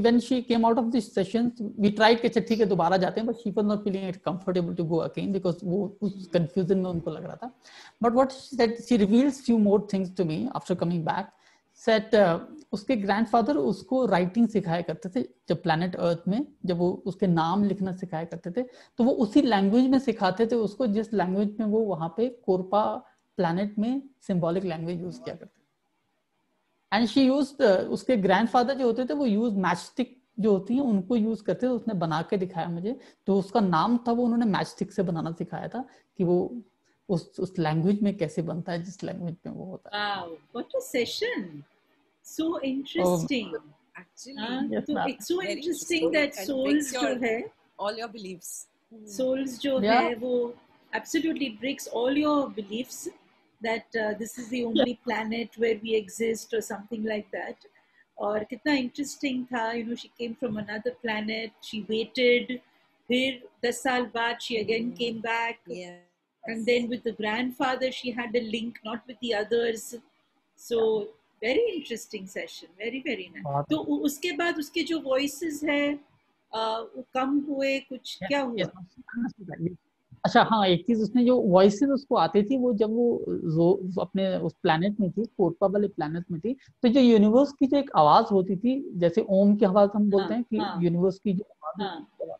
S4: when she came out of this session, we tried कि ठीक है दोबारा जाते हैं, but she was not feeling it comfortable to go again because वो उस confusion में उनको लग रहा था। But what she said, she revealed few more things to me after coming back. Set उसके ग्रैंडफादर उसको राइटिंग सिखाया करते थे जब प्लैनेट अर्थ में, जब वो उसके नाम लिखना सिखाया करते थे, तो वो उसी लैंग्वेज में सिखाते थे उसको जिस लैंग्वेज में वो वहां पे कोरपा प्लैनेट में सिंबॉलिक लैंग्वेज यूज किया करते थे। एंड शी यूज्ड, उसके ग्रैंडफादर जो होते थे वो यूज मैचस्टिक जो होती है उनको यूज करते थे, उसने बना के दिखाया मुझे। तो उसका नाम था, वो उन्होंने मैचस्टिक से बनाना सिखाया था कि वो उस लैंग्वेज में कैसे बनता है जिस लैंग्वेज में वो होता है।
S5: Wow, what a session! So interesting.
S3: Actually,
S4: yes,
S5: it's so interesting that souls जो है,
S3: all your beliefs.
S5: Souls जो है वो absolutely breaks all your beliefs that this is the only planet where we exist or something like that. और कितना interesting था, you know, she came from another planet, she waited, फिर 10 साल बाद she again came back.
S3: Yeah.
S5: And then with the grandfather, she had a link, not with the others. So very interesting session, very very nice. तो उसके बाद उसके जो voices है वो कम हुए, कुछ क्या हुआ?
S4: अच्छा हाँ, एक चीज उसने जो वॉइसेस उसको आती थी वो जब वो अपने उस प्लेनेट में थी, कोरपा वाले प्लेनेट में थी, तो जो यूनिवर्स की जो एक आवाज होती थी, जैसे ओम की आवाज हम बोलते हैं कि यूनिवर्स की जो आवाज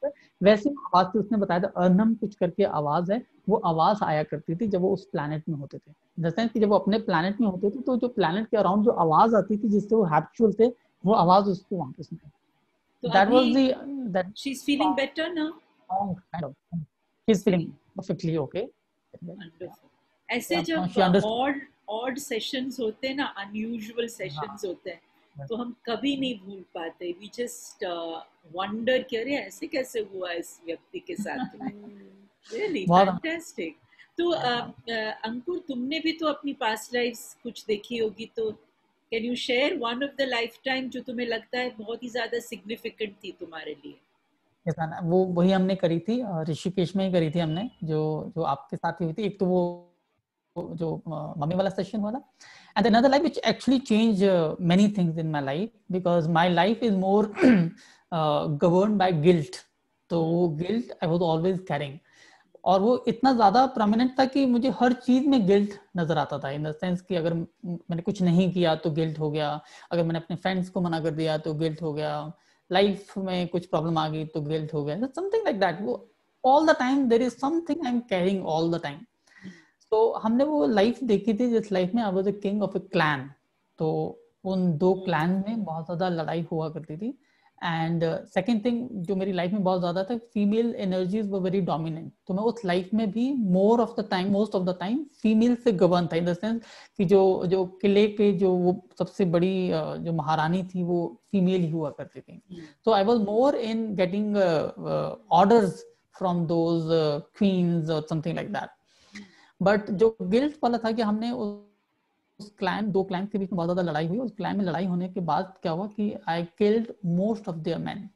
S4: है, वैसे आवाज थी। उसने बताया था अर्नम कुछ करके आवाज है, वो आवाज आया करती थी जब वो उस प्लेनेट में होते थे। जैसे कि जब वो अपने प्लेनेट में होते थे तो जो प्लेनेट के अराउंड जो आवाज आती थी जिससे वो हैप्चुअल थे, वो आवाज उसको वहां पे सुनाई। That was that
S5: she's feeling better now.
S4: Kind of. She's feeling perfectly okay.
S5: Wonderful. ऐसे जब odd sessions होते हैं ना, unusual sessions होते हैं, तो हम कभी नहीं भूल पाते. We just wonder कि अरे ऐसे कैसे हुआ इस व्यक्ति के साथ में. Really fantastic. तो अंकुर, तुमने भी तो अपनी past lives कुछ देखी होगी, तो can you share one of the lifetime जो तुम्हें लगता है बहुत ही ज्यादा significant थी तुम्हारे लिए?
S4: वो वही हमने करी थी, ऋषिकेश में ही करी थी हमने, जो आपके साथ ही हुई थी। एक तो वो जो मम्मी वाला सेशन हुआ था, and another life which actually change many things in my life, because my life is more governed bye guilt. तो वो guilt I was always carrying, और वो इतना ज्यादा प्रोमिनेंट था कि मुझे हर चीज में गिल्ट नजर आता था, इन द सेंस कि अगर मैंने कुछ नहीं किया तो गिल्ट हो गया, अगर मैंने अपने फ्रेंड्स को मना कर दिया तो गिल्ट हो गया, लाइफ में कुछ प्रॉब्लम आ गई तो गिल्ट हो गया, समथिंग लाइक दैट। वो all the time there is something I am carrying all the time. तो हमने वो लाइफ देखी थी जिस लाइफ में I was the king of a clan. तो उन दो क्लैन में बहुत ज्यादा लड़ाई हुआ करती थी। एंड सेकेंड थिंग जो मेरी लाइफ में बहुत ज्यादा था, female energies were very dominant. तो मैं उस लाइफ में भी most of the time female से गवर्न था, इन द सेंस कि जो किले पे जो वो सबसे बड़ी जो महारानी थी वो फीमेल ही हुआ करती थी। तो I was more in getting orders from those queens और समथिंग लाइक दैट। बट जो गिल्ट वाला था कि हमने उस क्लैन, दो क्लैन के बीच में बहुत ज्यादा लड़ाई हुई। उस क्लैन में लड़ाई होने के बाद क्या हुआ कि I killed most of their main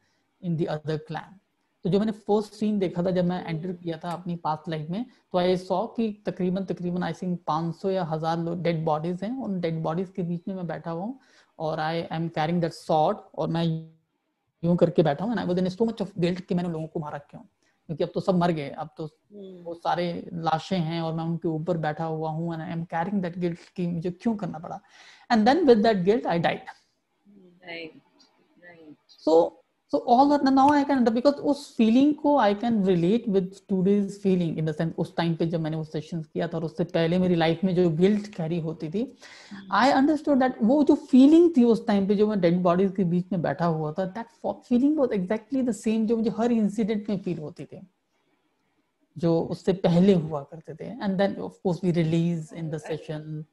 S4: in the other clan. तो जो मैंने फर्स्ट सीन देखा था जब मैं एंटर किया था अपनी पास्ट लाइफ में, तो आई सॉ कि तकरीबन आई थिंक 500 या 1000 डेड बॉडीज हैं। उन डेड बॉडीज के बीच में मैं बैठा हुआ हूँ और I am carrying that sword, और मैं यूं करके बैठा हूँ। And I was in so much of guilt कि मैंने लोगों को मारा क्यों, क्योंकि अब तो सब मर गए, अब तो वो सारे लाशें हैं और मैं उनके ऊपर बैठा हुआ हूँ। And I am carrying that guilt कि मुझे क्यों करना पड़ा। And then with that guilt I died. So all that now I can, because उस फीलिंग को I can relate with today's feeling in the sense उस टाइम पे जब मैंने वो सेशंस किया था और उससे पहले मेरी लाइफ में जो गिल्ट कैरी होती थी, I understood that वो जो फीलिंग थी उस टाइम पे जो मैं डेड बॉडीज के बीच में बैठा हुआ था, that feeling was exactly the same जो मुझे हर इंसिडेंट में फील होती थी जो उससे पहले हुआ करते थे। And then of course we release in the session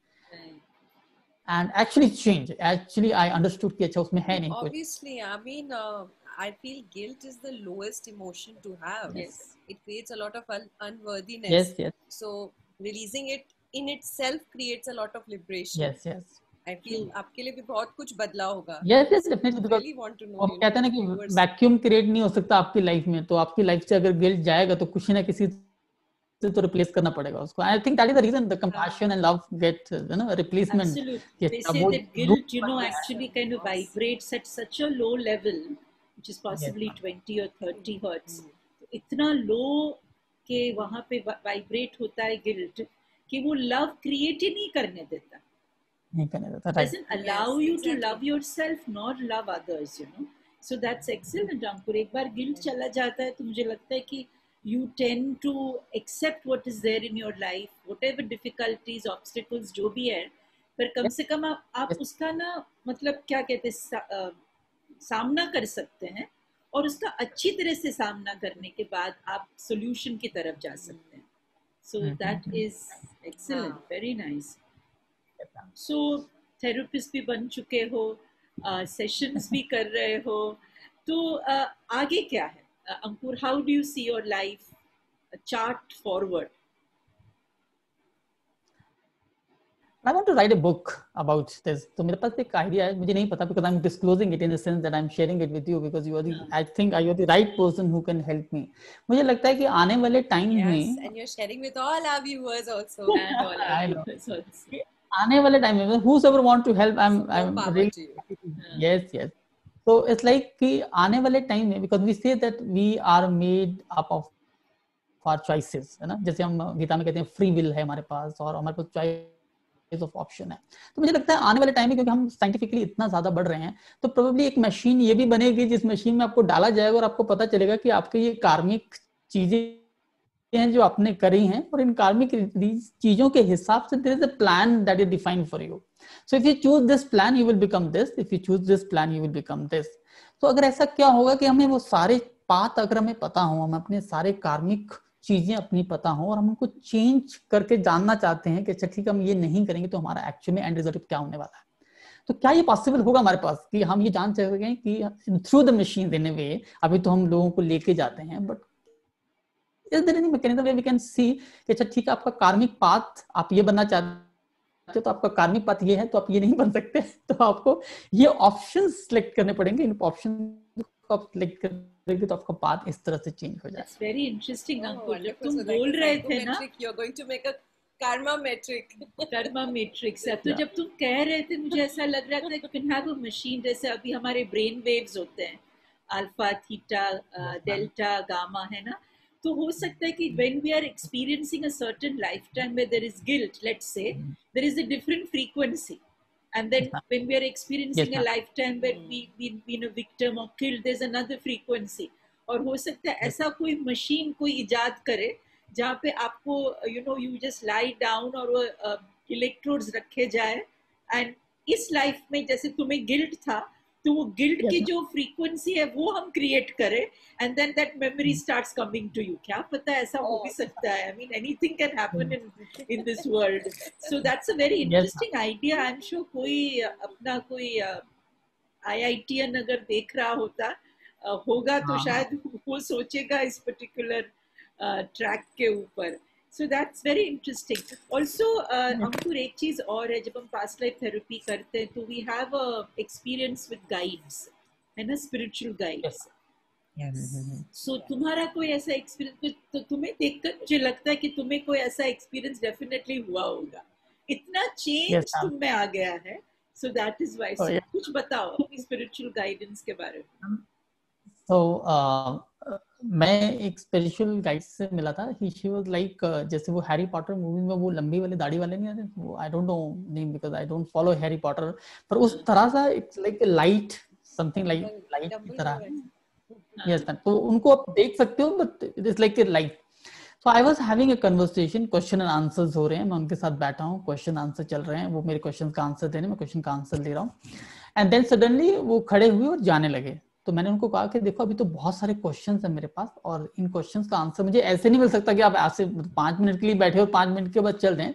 S4: and actually change. Actually I understood कि अच्छा उसमें है नहीं कुछ।
S3: Obviously, I mean, I feel guilt is the lowest emotion to have.
S5: Yes.
S3: It creates a lot of unworthiness.
S4: Yes.
S3: So releasing it in itself creates a lot of liberation.
S4: Yes.
S3: I feel आपके लिए भी बहुत कुछ बदला होगा.
S4: Yes, definitely. Because
S3: really want to know.
S4: कहते हैं ना कि वैक्यूम क्रिएट नहीं हो सकता आपकी लाइफ में, तो आपकी लाइफ से अगर गिल्ट जाएगा तो कुछ ना किसी से तो रिप्लेस करना पड़ेगा उसको. I think that is the reason the compassion and love get replacement.
S5: Absolutely. They say that guilt, actually kind of vibrates at such a low level, which is possibly 20 or 30 hertz. इतना low के वहाँ पे vibrate होता है guilt कि वो love create ही नहीं करने देता. Doesn't allow you to love yourself nor love others, So that's excellent, Ankur. एक बार guilt चला जाता है तो मुझे लगता है कि you tend to accept what is there in your life, whatever difficulties, obstacles जो भी है, पर कम से कम आप उसका ना मतलब क्या कहते हैं सामना कर सकते हैं और उसका अच्छी तरह से सामना करने के बाद आप solution की तरफ जा सकते हैं. So that is excellent, very nice. So therapist भी बन चुके हो, sessions भी कर रहे हो, तो आगे क्या है? Ankur, how do you see your life, a chart forward?
S4: I want to write a book about this. तो मेरे पास एक आइडिया है, मुझे नहीं पता because I'm disclosing it in the sense that I'm sharing it with you because you are the, I think you are the right person who can help me. मुझे लगता है कि आने वाले टाइम में,
S3: and you're sharing with all our viewers also.
S5: And all our viewers also.
S4: आने वाले time में whosoever want to help, I'm really, yes. So it's like कि आने वाले टाइम में, because we say that we are made up of our choices, है ना, जैसे हम गीता में कहते हैं फ्री विल है हमारे पास और हमारे पास चॉइस ऑफ ऑप्शन है. तो मुझे लगता है आने वाले टाइम में, क्योंकि हम साइंटिफिकली इतना ज्यादा बढ़ रहे हैं, तो प्रोबेबली एक मशीन ये भी बनेगी जिस मशीन में आपको डाला जाएगा और आपको पता चलेगा कि आपके ये कार्मिक चीजें हैं जो आपने करी हैं, और इन कार्मिक चीजों के हिसाब से there is a plan that is defined for you. So if you choose this plan you will become this, if you choose this plan you will become this. तो अगर ऐसा क्या होगा कि हमें वो सारे पाथ अगर हमें पता हो, हम अपने सारे कार्मिक चीजें अपनी पता हो और हम उनको चेंज करके जानना चाहते हैं कि अच्छा ठीक है हम ये नहीं करेंगे तो हमारा एक्चुअली एंड रिजल्ट क्या होने वाला है, तो क्या ये पॉसिबल होगा हमारे पास कि हम ये जान सकें कि through the machine in a way. अभी तो हम लोगों को लेके जाते हैं, but is there any mechanism way we can see कि अच्छा ठीक है आपका कार्मिक पाथ आप ये बनना चाहते हो तो आपका कार्मिक पाथ ये है तो आप ये नहीं बन सकते, तो आपको ये ऑप्शन सिलेक्ट करने पड़ेंगे. इन ऑप्शन को आप सिलेक्ट करेंगे तो आपका पाथ इस तरह से चेंज हो जाए.
S5: That's very interesting, अंकुर. जब तुम बोल रहे थे ना,
S3: you're going to make a karma metric.
S5: Karma matrix है, तो जब तुम कह रहे थे मुझे ऐसा लग रहा था कि have a machine, जैसे अभी हमारे ब्रेन वेव्स होते हैं अल्फा, थीटा, डेल्टा, गामा, है ना, तो हो सकता है कि when we are experiencing a certain lifetime where there is guilt, let's say, there is a different frequency. And then when we are experiencing a lifetime where we've been a victim or killed, there's another frequency. और हो सकता है ऐसा कोई machine कोई इजाद करे जहाँ पे आपको you just lie down और वो इलेक्ट्रोड्स रखे जाए, एंड इस लाइफ में जैसे तुम्हें गिल्ट था तो वो गिल्ट की जो फ्रीक्वेंसी है वो हम क्रिएट करें, and then that memory starts coming to you. क्या पता ऐसा हो भी सकता है. I mean anything can happen in this world. So that's a very interesting idea. I am sure कोई अपना कोई IITian अगर देख रहा होगा तो शायद वो सोचेगा इस पर्टिकुलर ट्रैक के ऊपर. So that's very interesting. Also, अंकुर एक चीज और है, जब हम past life therapy करते हैं तो we have a experience with guides, है ना, spiritual guides.
S3: Yes.
S5: So तुम्हारा कोई ऐसा experience, तो तुम्हें देखकर मुझे लगता है कि तुम्हें कोई ऐसा experience definitely हुआ होगा. इतना change तुम में आ गया है. So that is why. So कुछ बताओ अपनी spiritual guidance के बारे में.
S4: So मैं एक स्पिरिचुअल गाइड से मिला था. शी वाज लाइक जैसे वो हैरी पॉटर मूवी में वो लंबी वाली दाढ़ी वाले नहीं आते, वो I don't know name because I don't follow Harry Potter, पर उस तरह सा it's like a light, something like light की तरह. यस, तो उनको आप देख सकते हो, but it is like a light. So I was having a conversation, question and answers हो रहे हैं, मैं उनके साथ बैठा हूँ, क्वेश्चन आंसर चल रहे हैं, वो मेरे क्वेश्चन का आंसर दे रहे हैं, मैं क्वेश्चन का आंसर दे रहा हूँ. एंड देन सडनली वो खड़े हुए और जाने लगे. तो मैंने उनको कहा कि देखो अभी तो बहुत सारे क्वेश्चंस हैं मेरे पास, और इन क्वेश्चंस का आंसर मुझे ऐसे नहीं मिल सकता कि आप ऐसे 5 मिनट के लिए बैठे हो 5 मिनट के बाद चल दें.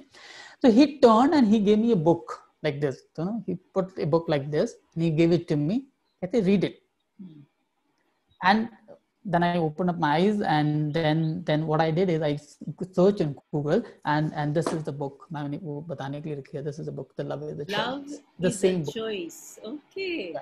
S4: तो he turn and he gave me a book like this, तो no he put a book like this and he give it to me, कहते read it. And then I opened up my eyes, and then what I did is I searched in Google, and this is the book. मैंने वो बताने के लिए रखी है, this is the book, The Love is the Choice.
S5: The same book. Choice. Okay.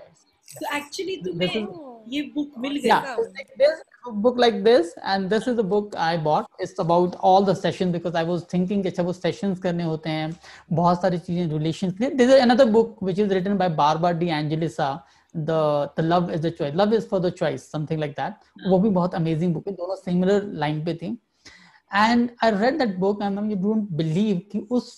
S5: So actually तुम्हें ये book मिल गया.
S4: Yeah, this book like this, and this is the book I bought. It's about all the sessions because I was thinking कि अच्छा वो sessions करने होते हैं, बहुत सारी चीजें relations के लिए. This is another book which is written by Barbara D'Angelisa. The Love is the Choice, Love is for the Choice, something like that. वो भी बहुत amazing book है, दोनों similar line पे थी. And I read that book and you don't believe कि उस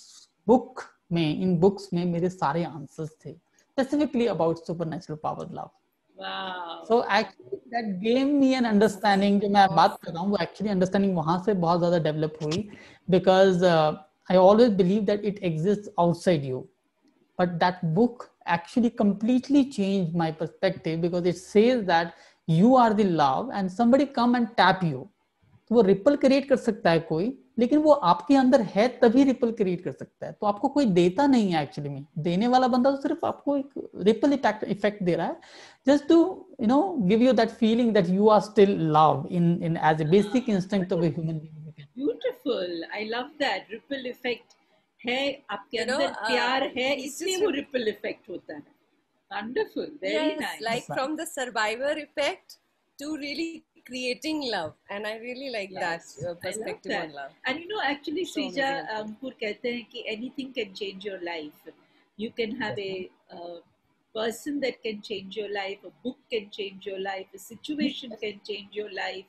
S4: book में, इन books में मेरे सारे answers थे, specifically about supernatural power love.
S5: Wow.
S4: So actually that gave me an understanding, जो मैं बात कर रहा हूँ वो actually understanding वहाँ से बहुत ज़्यादा develop हुई, because I always believe that it exists outside you, but that book actually completely changed my perspective because it says that you are the love and somebody come and tap you. तो वो ripple create कर सकता है कोई, लेकिन वो आपके अंदर है तभी रिपल क्रिएट कर सकता है. तो आपको कोई देता नहीं है एक्चुअली में, देने वाला बंदा तो सिर्फ आपको एक रिपल इफेक्ट दे रहा है, just to give you that feeling that you are still love in as a basic instinct of a human being.
S5: Beautiful. I love that ripple effect. है, आपके अंदर प्यार है, इसलिए वो रिपल इफेक्ट होता है. Wonderful, very nice.
S3: Like from the survivor effect to really creating love, and I really like that perspective on love.
S5: And you know, actually, Srija, Ankur कहते हैं कि anything can change your life. You can have a person that can change your life, a book can change your life, a situation can change your life.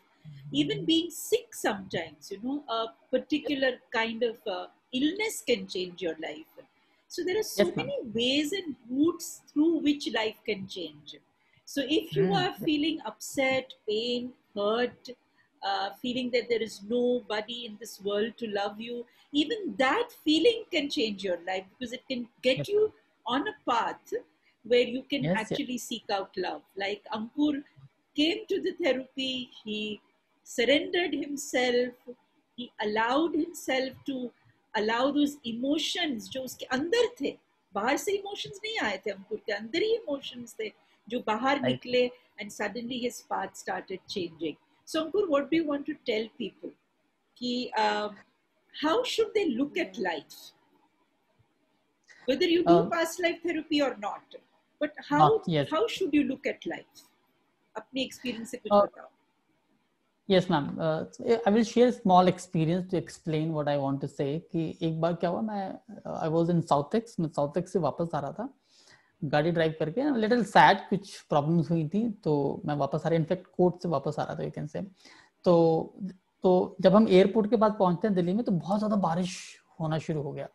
S5: Even being sick sometimes, you know, a particular kind of illness can change your life. So there are so many ways and routes through which life can change. So if you are feeling upset, pain, hurt, feeling that there is nobody in this world to love you, even that feeling can change your life, because it can get you on a path where you can actually seek out love. Like Ankur came to the therapy, he surrendered himself, he allowed himself to allow those emotions जो उसके अंदर थे, बाहर से emotions नहीं आए थे, अंकुर के अंदर ही emotions थे जो बाहर निकले, and suddenly his path started changing. So Ankur, what do you want to tell people कि how should they look at life, whether you do past life therapy or not, but how should you look at life? अपने experience से कुछ बताओ.
S4: Yes, ma'am. I will share a small experience to explain what I want to say. कि एक बार क्या हुआ, I was in Southex, मैं Southex से वापस आ रहा था गाड़ी ड्राइव करके, little sad, कुछ problems हुई थी, तो मैं वापस आ रहा, इनफैक्ट कोर्ट से वापस आ रहा था, you can say. तो जब हम एयरपोर्ट के बाद पहुंचते हैं दिल्ली में, तो बहुत ज्यादा बारिश होना शुरू हो गया.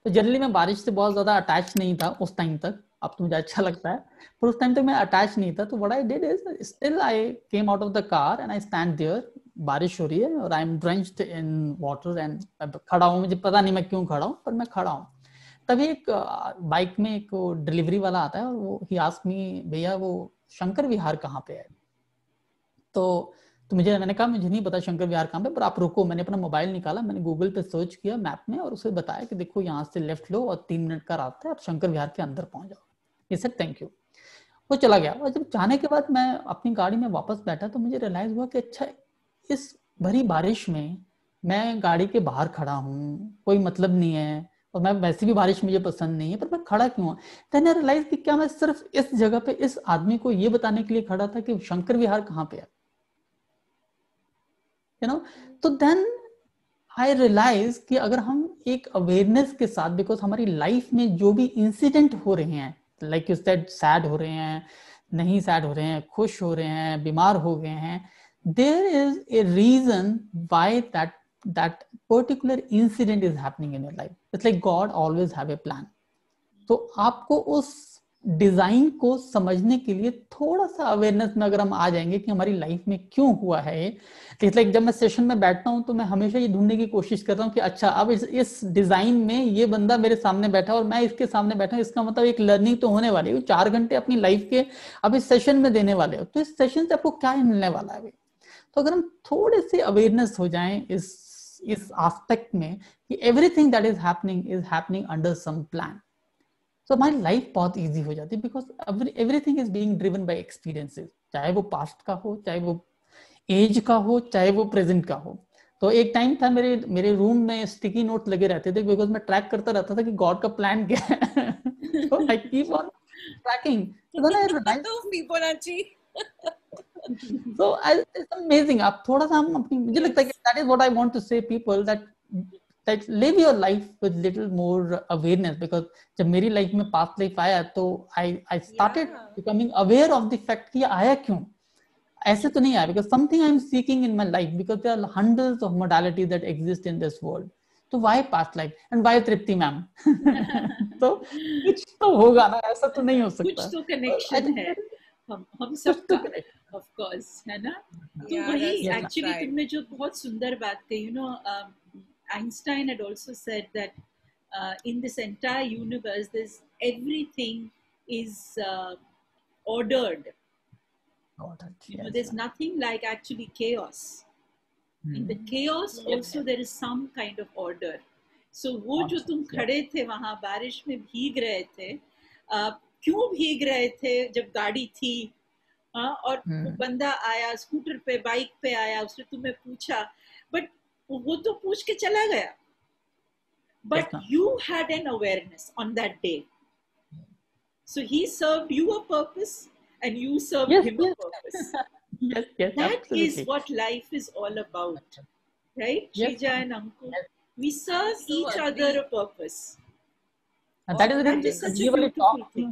S4: तो जनरली मैं बारिश से बहुत ज्यादा अटैच नहीं था उस टाइम तक, अब तो मुझे अच्छा लगता है, पर उस टाइम तक मैं अटैच नहीं था. तो what I did is, still I came out of the car and I stand there, बारिश हो रही है और I am drenched in water and खड़ा हूँ, मुझे पता नहीं मैं क्यों खड़ा हूँ, पर मैं खड़ा हूँ. तभी एक बाइक में एक डिलीवरी वाला आता है और वो ही आस्क मी, भैया वो शंकर विहार कहाँ पे है. तो मैंने कहा मुझे नहीं पता शंकर विहार कहाँ पे, पर आप रुको. मैंने अपना मोबाइल निकाला, मैंने गूगल पे सर्च किया मैप में और उसे बताया कि देखो यहाँ से लेफ्ट लो और 3 मिनट का रास्ता है, और शंकर विहार के अंदर पहुंच जाओ. ये सर थैंक यू. वो चला गया. और जब जाने के बाद मैं अपनी गाड़ी में वापस बैठा तो मुझे रियलाइज हुआ कि अच्छा, इस भरी बारिश में मैं गाड़ी के बाहर खड़ा हूँ, कोई मतलब नहीं है, और मैं वैसे भी बारिश मुझे पसंद नहीं है, पर मैं खड़ा क्यों हूँ. देन आई रियलाइज कि क्या मैं सिर्फ इस जगह पे इस आदमी को ये बताने के लिए खड़ा था कि शंकर विहार कहाँ पे है, यू नो. तो देन आई रियलाइज कि अगर हम एक अवेयरनेस के साथ, बिकॉज हमारी लाइफ में जो भी इंसिडेंट हो रहे हैं, लाइक यू सेड, सैड हो रहे हैं, नहीं सैड हो रहे हैं, खुश हो रहे हैं, बीमार हो गए हैं, there is a reason why that particular incident is happening in your life. It's like God always have a plan. तो आपको उस डिजाइन को समझने के लिए थोड़ा सा अवेयरनेस में अगर हम आ जाएंगे कि हमारी लाइफ में क्यों हुआ है. इट्स लाइक जब मैं सेशन में बैठता हूं तो मैं हमेशा ये ढूंढने की कोशिश करता हूं कि अच्छा, अब इस डिजाइन में ये बंदा मेरे सामने बैठा और मैं इसके सामने बैठा हूं, इसका मतलब एक लर्निंग तो होने वाली है. 4 घंटे अपनी लाइफ के अब इस सेशन में देने वाले हो, तो इस सेशन से आपको क्या मिलने वाला है. तो अगर हम थोड़े से अवेयरनेस हो जाएं इस एस्पेक्ट में कि everything that is happening under some plan, तो हमारी लाइफ बहुत इजी हो जाती है. Because everything is being driven by experiences, चाहे वो पास्ट का हो, चाहे वो एज का हो, चाहे वो प्रेजेंट का हो. तो एक टाइम था मेरे रूम में स्टिकी नोट लगे रहते थे, बिकॉज मैं ट्रैक करता रहता था कि गॉड का प्लान क्या है. तो I keep on tracking. So it's amazing. आप थोड़ा सा हम अपनी, मुझे लगता है कि that is what I want to say people, that live your life with little more awareness. Because जब मेरी लाइफ में past life आया तो I started becoming aware of the fact कि आया क्यों. ऐसे तो नहीं आया because something I'm seeking in my life, because there are hundreds of modalities that exist in this world. तो why past life and why Tripti ma'am? तो कुछ तो होगा ना, ऐसा तो नहीं हो सकता.
S5: कुछ तो कनेक्शन है हम सबका, of course, है ना. तो वही एक्चुअली तुमने जो बहुत सुंदर बात कही, you know, Einstein had also said that in this entire universe there's everything is ordered. You know, there's nothing like actually chaos. In the chaos also there is some kind of order. So वो जो तुम खड़े थे वहाँ बारिश में भीग रहे थे, क्यों भीग रहे थे जब गाड़ी थी, और वो बंदा आया स्कूटर पे, बाइक पे आया, उसने तुम्हें पूछा, बट वो तो पूछ के चला गया. but you had an awareness on that day. So he served you a purpose and you served him a purpose.
S4: Yes,
S5: that
S4: absolutely.
S5: is what life is all about, right? Shrija and Ankur, we serve each other a purpose.
S4: And that is
S5: such a beautiful thing.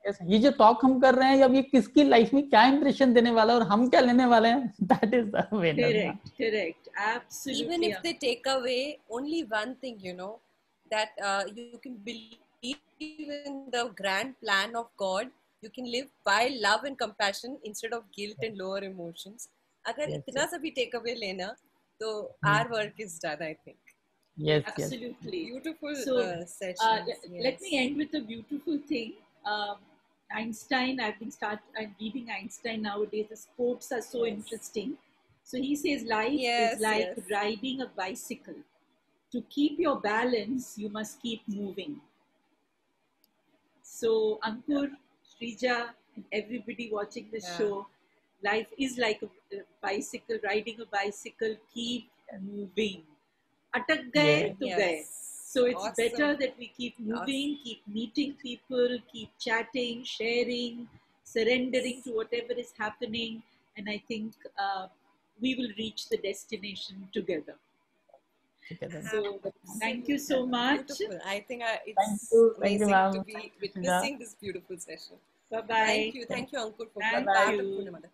S4: Yes, ये जो talk हम कर रहे हैं अब ये किसकी life में क्या इंप्रेशन देने वाला है और हम क्या लेने वाले हैं, that is the winner.
S5: Correct, absolutely.
S3: Even if they take away only one thing, you know, that you can believe in the grand plan of God, you can live by love and compassion instead of guilt and lower emotions. अगर इतना सा भी take away लेना, तो our work is done, I think.
S4: Yes,
S5: absolutely.
S3: Beautiful session.
S5: Let me end with a beautiful thing. Einstein, I'm reading Einstein nowadays. The quotes are so interesting. So he says life is like riding a bicycle. To keep your balance, you must keep moving. So Ankur, Shrija, and everybody watching this show, life is like a bicycle, riding a bicycle, keep moving. Atak gaye to gaye. So it's better that we keep moving, keep meeting people, keep chatting, sharing, surrendering to whatever is happening. And I think we will reach the destination together. So thank you so much.
S3: Beautiful. I think it's amazing to be witnessing this beautiful session.
S5: Bye-bye.
S3: Thank you, Ankur, for
S5: being
S3: part of Purnamada.